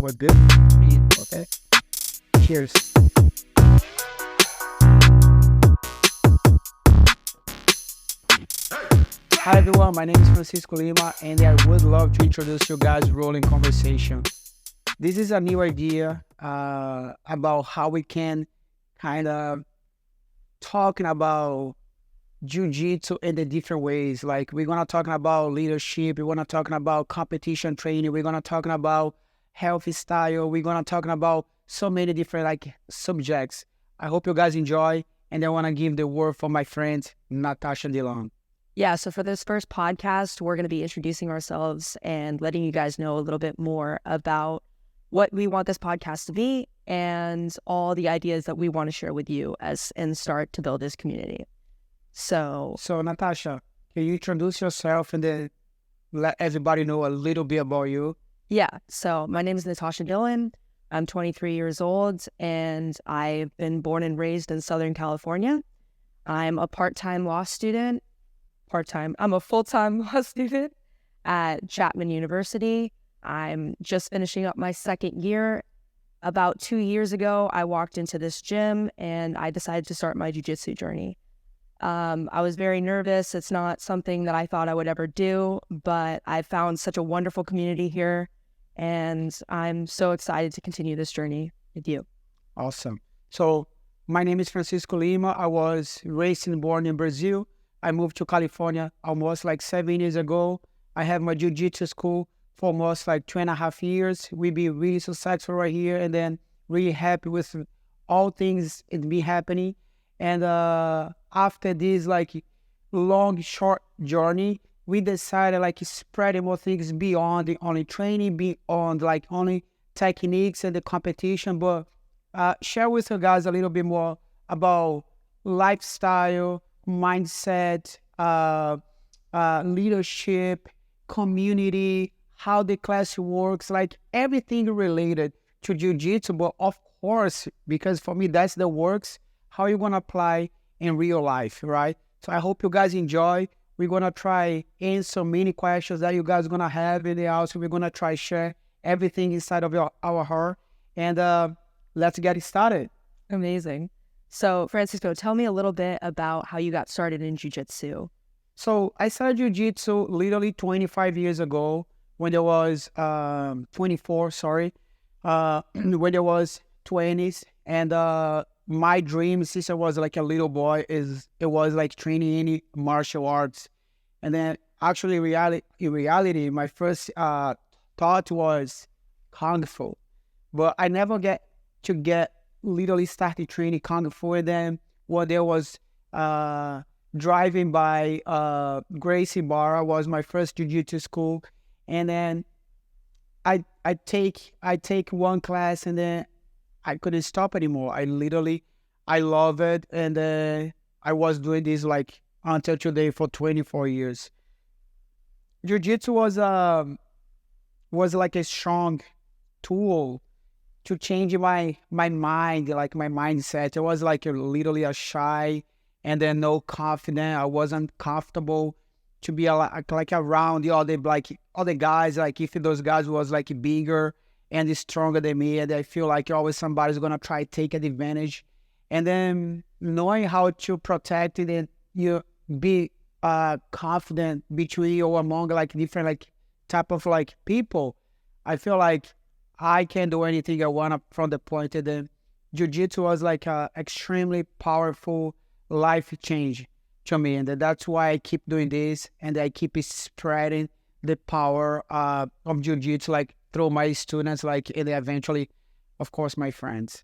we're good. Okay. Cheers. Hi everyone, my name is Francisco Lima, and I would love to introduce you guys rolling conversation. This is a new idea about how we can kind of talking about Jiu-Jitsu in the different ways. Like we're gonna talking about leadership, we're gonna talking about competition training, we're gonna talking about healthy style, we're gonna talking about so many different like subjects. I hope you guys enjoy, and I wanna give the word for my friend Natasha Dillon. Yeah, so for this first podcast, we're going to be introducing ourselves and letting you guys know a little bit more about what we want this podcast to be and all the ideas that we want to share with you and start to build this community. So Natasha, can you introduce yourself and then let everybody know a little bit about you? Yeah, so my name is Natashas Journey. I'm 23 years old, and I've been born and raised in Southern California. I'm a part-time law student. I'm a full-time law student at Chapman University. I'm just finishing up my second year. About 2 years ago, I walked into this gym and I decided to start my jiu-jitsu journey. I was very nervous. It's not something that I thought I would ever do, but I found such a wonderful community here, and I'm so excited to continue this journey with you. Awesome. So my name is Francisco Lima. I was raised and born in Brazil. I moved to California almost like 7 years ago. I have my jiu-jitsu school for almost like 2.5 years. We be really successful right here, and then really happy with all things it be happening. And after this like long, short journey, we decided like spreading more things beyond the only training, beyond like only techniques and the competition, but share with you guys a little bit more about lifestyle, mindset, leadership, community, how the class works, like everything related to jiu-jitsu. But of course, because for me that's the works, how you gonna apply in real life, right? So I hope you guys enjoy. We're gonna try answer many questions that you guys gonna have in the house. We're gonna try share everything inside of our heart, and let's get it started. Amazing. So, Francisco, tell me a little bit about how you got started in jiu-jitsu. So I started jiu-jitsu literally 25 years ago when there was 24, sorry, when there was 20s. And my dream since I was like a little boy it was like training any martial arts. And then actually in reality, my first thought was Kung Fu. But I never get literally started training Kung Fu, and then one day was driving by Gracie Barra was my first jiu-jitsu school, and then I take one class, and then I couldn't stop anymore. I love it, and I was doing this like until today for 24 years. Jiu-jitsu was like a strong tool to change my mind, like my mindset. I was like literally a shy and then no confident. I wasn't comfortable to be like around the other guys. Like if those guys was like bigger and stronger than me, and I feel like always somebody's gonna try to take advantage. And then knowing how to protect it and you be confident between or among like different like type of like people, I feel like I can do anything I want from the point. And then jiu-jitsu was like a extremely powerful life change to me, and that's why I keep doing this, and I keep spreading the power of jiu-jitsu like through my students, like, and eventually, of course, my friends.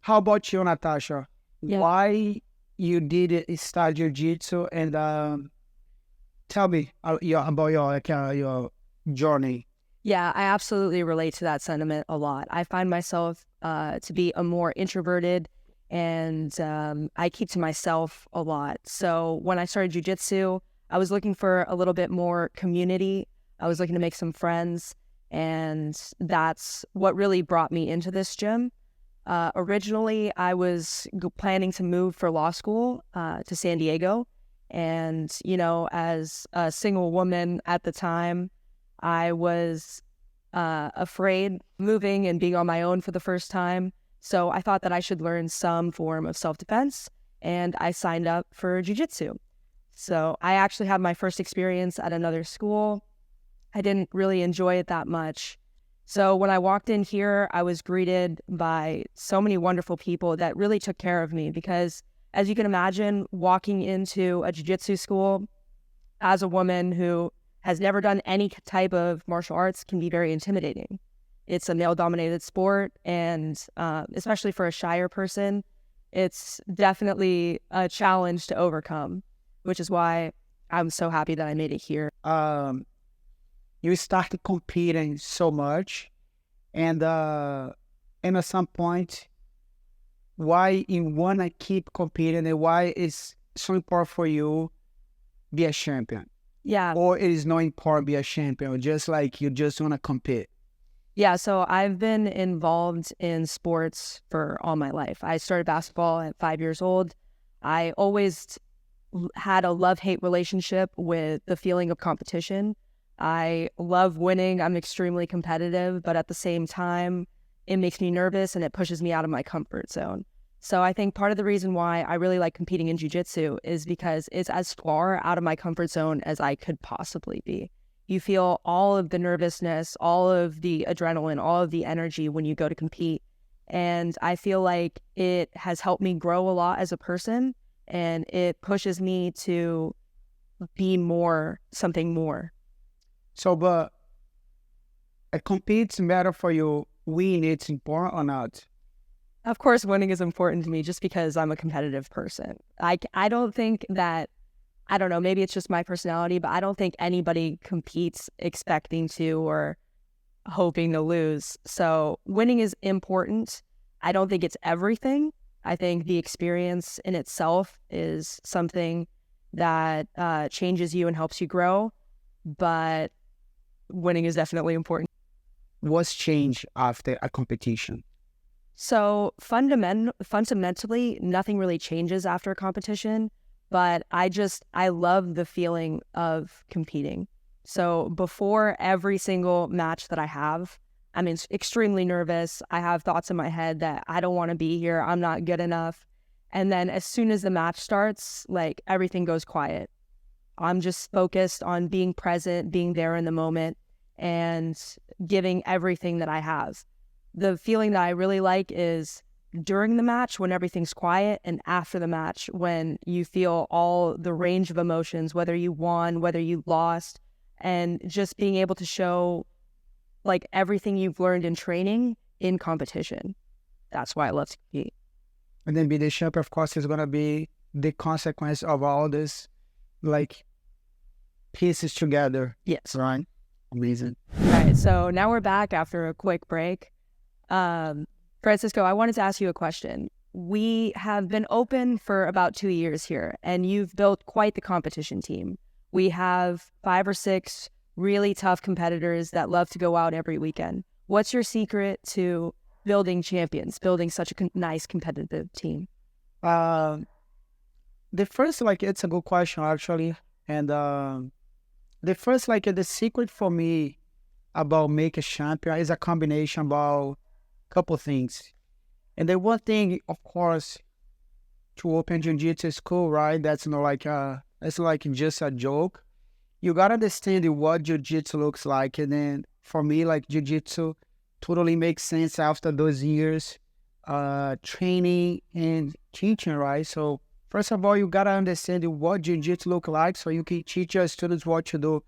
How about you, Natasha? Yeah. Why you did start jiu-jitsu, and tell me about your journey. Yeah, I absolutely relate to that sentiment a lot. I find myself to be a more introverted, and I keep to myself a lot. So when I started jiu-jitsu, I was looking for a little bit more community. I was looking to make some friends, and that's what really brought me into this gym. Originally, I was planning to move for law school to San Diego. And, you know, as a single woman at the time, I was afraid moving and being on my own for the first time. So I thought that I should learn some form of self-defense, and I signed up for Jujitsu. So I actually had my first experience at another school. I didn't really enjoy it that much. So when I walked in here, I was greeted by so many wonderful people that really took care of me, because as you can imagine, walking into a jiu-jitsu school as a woman who has never done any type of martial arts can be very intimidating. It's a male-dominated sport, and especially for a shyer person, it's definitely a challenge to overcome, which is why I'm so happy that I made it here. You started competing so much, and at some point, why you wanna keep competing, and why it's so important for you be a champion? Yeah. Or it is not important be a champion, just like you just wanna compete? Yeah, so I've been involved in sports for all my life. I started basketball at 5 years old. I always had a love-hate relationship with the feeling of competition. I love winning. I'm extremely competitive, but at the same time, it makes me nervous and it pushes me out of my comfort zone. So I think part of the reason why I really like competing in jiu-jitsu is because it's as far out of my comfort zone as I could possibly be. You feel all of the nervousness, all of the adrenaline, all of the energy when you go to compete. And I feel like it has helped me grow a lot as a person, and it pushes me to be more, something more. So, but it competes matter for you. Win, it's important or not? Of course, winning is important to me just because I'm a competitive person. I don't think that, I don't know, maybe it's just my personality, but I don't think anybody competes expecting to or hoping to lose. So winning is important. I don't think it's everything. I think the experience in itself is something that changes you and helps you grow, but winning is definitely important. What's changed after a competition? So fundamentally, nothing really changes after a competition, but I love the feeling of competing. So before every single match that I have, I'm extremely nervous. I have thoughts in my head that I don't want to be here. I'm not good enough. And then as soon as the match starts, like everything goes quiet. I'm just focused on being present, being there in the moment, and giving everything that I have. The feeling that I really like is during the match when everything's quiet, and after the match when you feel all the range of emotions, whether you won, whether you lost, and just being able to show like everything you've learned in training in competition. That's why I love to compete. And then be the champion, of course, is going to be the consequence of all this, like, pieces together. Yes. Right? Amazing. All right, so now we're back after a quick break. Francisco, I wanted to ask you a question. We have been open for about 2 years here, and you've built quite the competition team. We have 5 or 6 really tough competitors that love to go out every weekend. What's your secret to building champions, building such a nice competitive team? The first, like, it's a good question, actually. And the first, like, the secret for me about make a champion is a combination about a couple things. And the one thing, of course, to open jiu-jitsu school, right? That's not like it's like just a joke. You gotta understand what jiu-jitsu looks like, and then for me, like, jiu-jitsu totally makes sense after those years training and teaching, right? So first of all, you gotta understand what jiu-jitsu look like so you can teach your students what to do.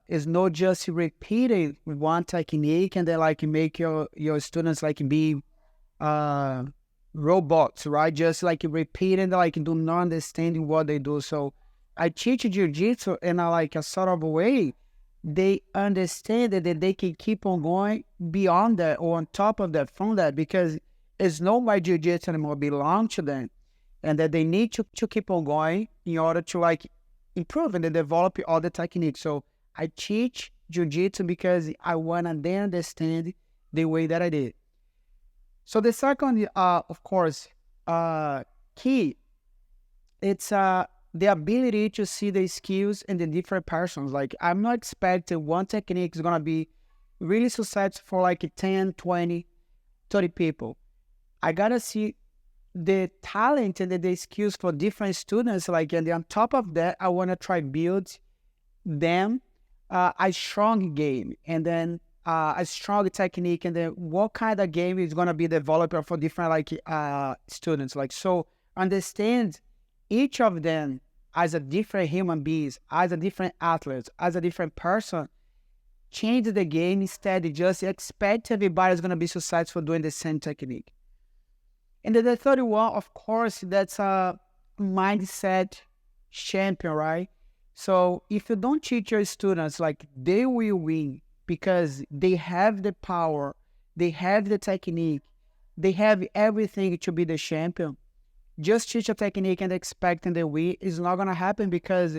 It's not just repeating one technique and then like make your students like be robots, right? Just like repeating, like do not understanding what they do. So I teach jiu-jitsu in a sort of a way they understand that they can keep on going beyond that or on top of that, from that, because it's not my jiu-jitsu anymore, belong to them, and that they need to keep on going in order to like improve and develop all the techniques. So I teach jiu-jitsu because I want to then understand the way that I did. So the second, of course, key, it's the ability to see the skills in the different persons. Like, I'm not expecting one technique is going to be really successful for like 10, 20, 30 people. I got to see the talent and the skills for different students. Like, and then on top of that, I want to try build them a strong game, and then a strong technique, and then what kind of game is going to be developed for different like students. Like, so understand each of them as a different human beings, as a different athlete, as a different person. Change the game instead of just expect everybody's going to be successful doing the same technique. And then the third one, of course, that's a mindset champion, right? So if you don't teach your students, like, they will win because they have the power, they have the technique, they have everything to be the champion. Just teach a technique and expecting the win is not going to happen, because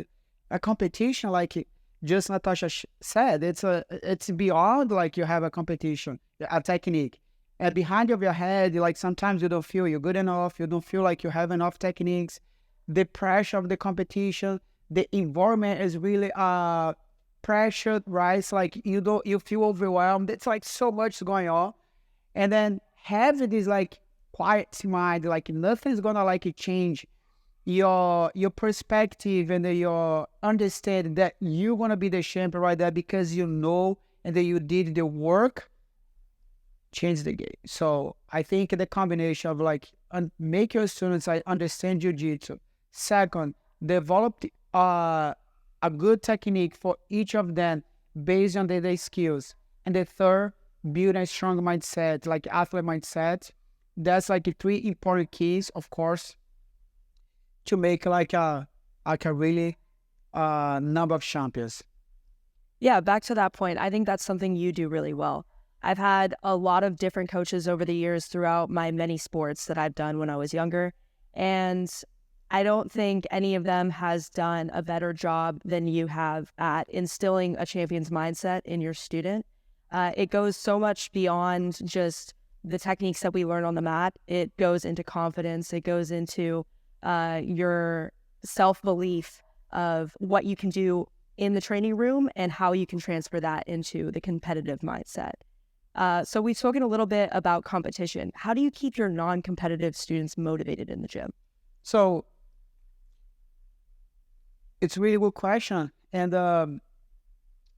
a competition, like just Natasha said, it's beyond like you have a competition, a technique. And behind of your head, like sometimes you don't feel you're good enough, you don't feel like you have enough techniques. The pressure of the competition, the environment is really pressured, right? It's like you feel overwhelmed. It's like so much going on. And then having this like quiet mind, like nothing's gonna like change your perspective and your understanding that you're gonna be the champion right there, because you know and that you did the work. Change the game. So I think the combination of like make your students understand Jiu-Jitsu. Second, develop a good technique for each of them based on their skills. And the third, build a strong mindset, like athlete mindset. That's like the three important keys, of course, to make like a really number of champions. Yeah, back to that point, I think that's something you do really well. I've had a lot of different coaches over the years throughout my many sports that I've done when I was younger, and I don't think any of them has done a better job than you have at instilling a champion's mindset in your student. It goes so much beyond just the techniques that we learn on the mat. It goes into confidence. It goes into your self-belief of what you can do in the training room and how you can transfer that into the competitive mindset. So we've spoken a little bit about competition. How do you keep your non-competitive students motivated in the gym? So it's a really good question. And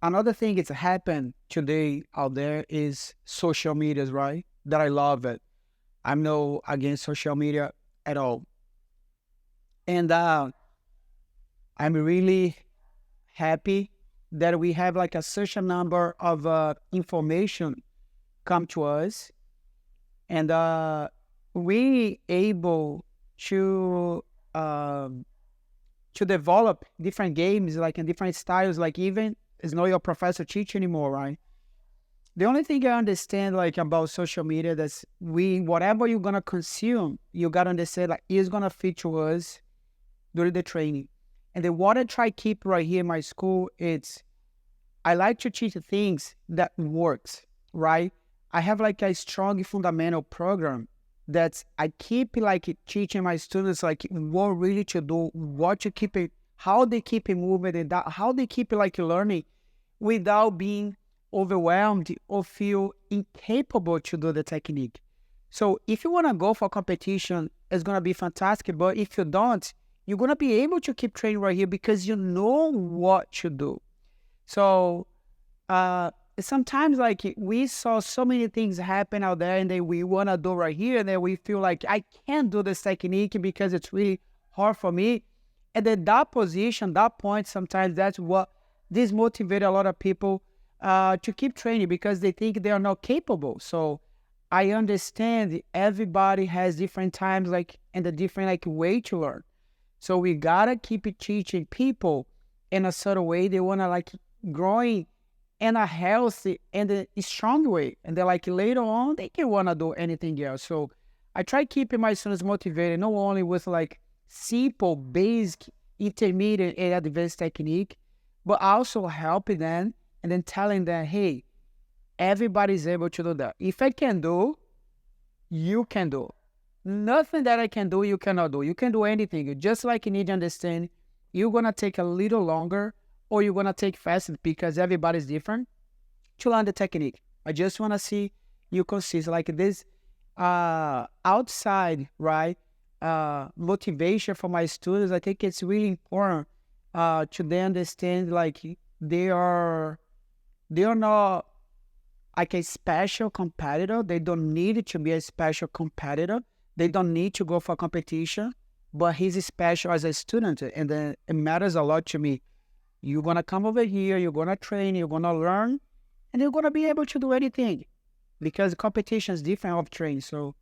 another thing that's happened today out there is social medias, right? That I love it. I'm no against social media at all. And I'm really happy that we have like a such a number of information come to us, and we able to develop different games, like in different styles, like even it's not your professor teach anymore, right? The only thing I understand like about social media that's whatever you're gonna consume, you gotta understand like is gonna fit to us during the training. And then what I try keep right here in my school, it's I like to teach things that works, right? I have like a strong fundamental program that I keep like teaching my students like what really to do, what to keep it, how they keep it moving, and how they keep it like learning without being overwhelmed or feel incapable to do the technique. So if you want to go for competition, it's going to be fantastic. But if you don't, you're going to be able to keep training right here because you know what to do. So sometimes like we saw so many things happen out there and then we want to do right here, and then we feel like I can't do this technique because it's really hard for me. And then that position, that point, sometimes that's what dismotivates a lot of people to keep training because they think they are not capable. So I understand everybody has different times like and a different like way to learn. So we gotta keep it teaching people in a certain way. They wanna like growing in a healthy and a strong way. And then like later on, they can wanna do anything else. So I try keeping my students motivated, not only with like simple, basic, intermediate, and advanced technique, but also helping them and then telling them, hey, everybody's able to do that. If I can do, you can do. Nothing that I can do, you cannot do. You can do anything. You just like you need to understand you're going to take a little longer or you're going to take fast because everybody's different to learn the technique. I just want to see you consistent like this outside, right? Motivation for my students. I think it's really important to they understand like they are not like a special competitor. They don't need to be a special competitor. They don't need to go for competition, but he's special as a student. And then it matters a lot to me. You're going to come over here, you're going to train, you're going to learn, and you're going to be able to do anything because competition is different of training. So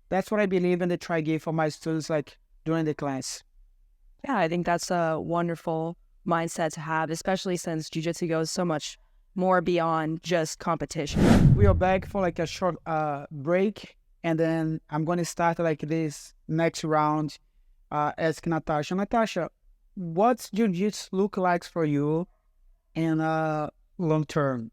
that's what I believe in the try give for my students like during the class. Yeah, I think that's a wonderful mindset to have, especially since jiu-jitsu goes so much more beyond just competition. We are back for like a short break, and then I'm going to start like this next round. Ask Natasha. Natasha, what's jiu-jitsu look like for you in long term?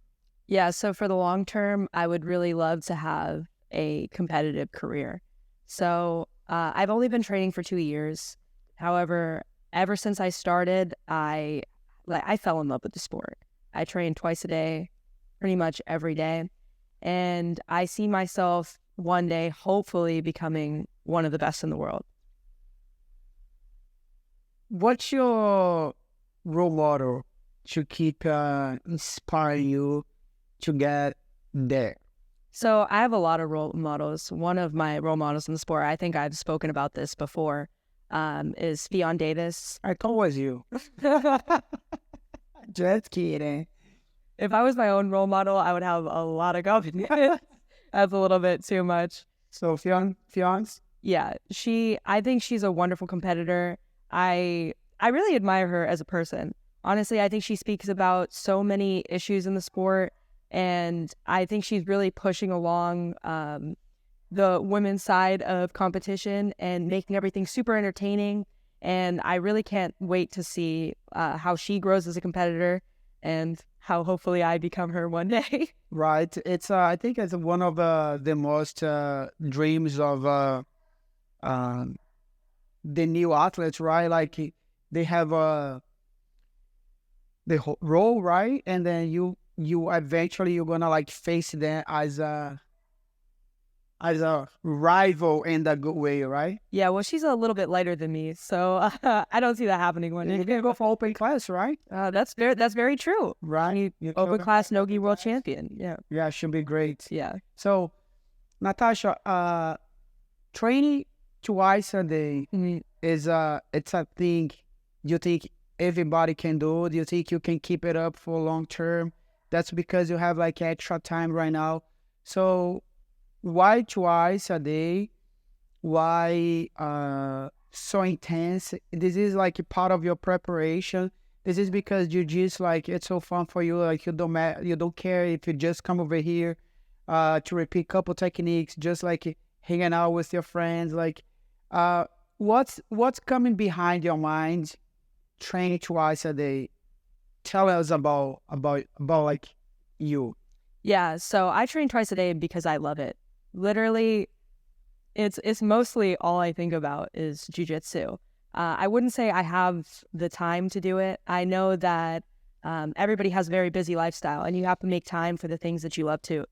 Yeah, so for the long term, I would really love to have a competitive career. So I've only been training for 2 years. However, ever since I started, I fell in love with the sport. I train twice a day, pretty much every day. And I see myself one day hopefully becoming one of the best in the world. What's your role model to keep inspiring you to get there? So I have a lot of role models. One of my role models in the sport, I think I've spoken about this before, is Fionn Davis. I thought it was you. Just kidding. If I was my own role model, I would have a lot of confidence. That's a little bit too much. So Fionn's? Yeah, I think she's a wonderful competitor. I really admire her as a person. Honestly, I think she speaks about so many issues in the sport, and I think she's really pushing along the women's side of competition and making everything super entertaining. And I really can't wait to see how she grows as a competitor and how hopefully I become her one day. Right. It's I think it's one of the most dreams of the new athletes, right? Like they have the role, right? And then you eventually you're gonna like face them as a rival in the good way, right? Yeah, well, she's a little bit lighter than me, so I don't see that happening one You day. can go for open class, right? That's very true. Right. Open class Nogi world champion. Yeah. Yeah, should be great. Yeah. So, Natasha, training twice a day is it's a thing you think everybody can do? Do you think you can keep it up for long term? That's because you have like extra time right now. So why twice a day? Why so intense? This is like a part of your preparation. This is because jiu-jitsu like it's so fun for you. Like you don't care if you just come over here to repeat couple techniques, just like hanging out with your friends. Like what's coming behind your mind training twice a day? Tell us about like you. Yeah, so I train twice a day because I love it. Literally, it's mostly all I think about is jiu-jitsu. I wouldn't say I have the time to do it. I know that everybody has a very busy lifestyle, and you have to make time for the things that you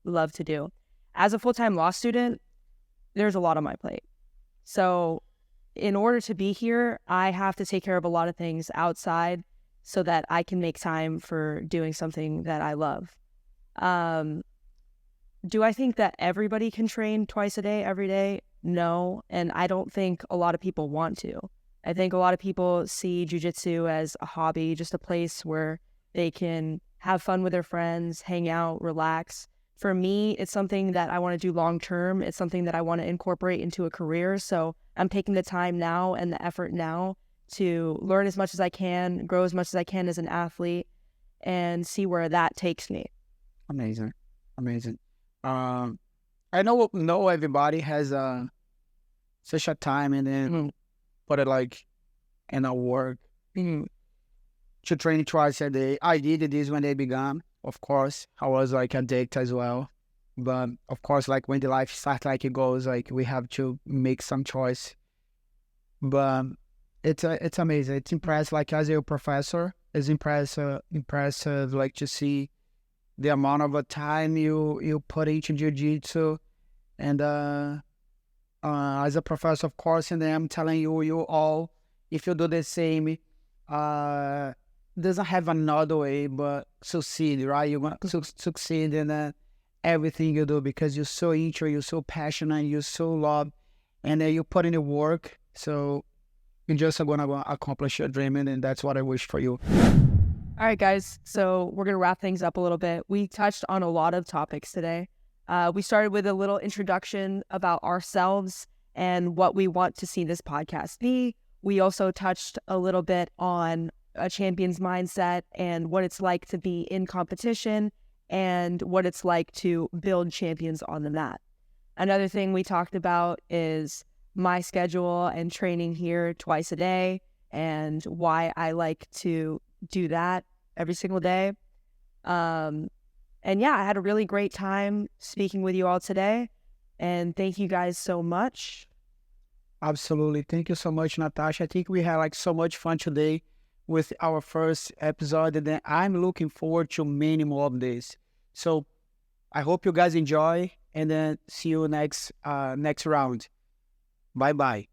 love to do. As a full-time law student, there's a lot on my plate. So in order to be here, I have to take care of a lot of things outside so that I can make time for doing something that I love. Do I think that everybody can train twice a day, every day? No. And I don't think a lot of people want to. I think a lot of people see jiu-jitsu as a hobby, just a place where they can have fun with their friends, hang out, relax. For me, it's something that I want to do long term. It's something that I want to incorporate into a career. So I'm taking the time now and the effort now to learn as much as I can, grow as much as I can as an athlete, and see where that takes me. Amazing. I know everybody has such a time and then put it like in a work to train twice a day. I did this when they began. Of course, I was like addicted as well. But of course, like when the life starts like it goes, like we have to make some choice. But it's amazing. It's impressive. Like as a professor, it's impressive. Like to see the amount of time you put into jiu-jitsu, and as a professor, of course, and I'm telling you, you all, if you do the same, uh, doesn't have another way but succeed, right? You're gonna succeed in everything you do because you're so into, you're so passionate, you're so love, and then you put in the work. So you're just gonna go accomplish your dream, and that's what I wish for you. All right, guys. So we're going to wrap things up a little bit. We touched on a lot of topics today. We started with a little introduction about ourselves and what we want to see this podcast be. We also touched a little bit on a champion's mindset and what it's like to be in competition and what it's like to build champions on the mat. Another thing we talked about is my schedule and training here twice a day and why I like to do that every single day. And yeah, I had a really great time speaking with you all today. And thank you guys so much. Absolutely. Thank you so much, Natasha. I think we had like so much fun today with our first episode, and then I'm looking forward to many more of this. So I hope you guys enjoy, and then see you next round. Bye bye.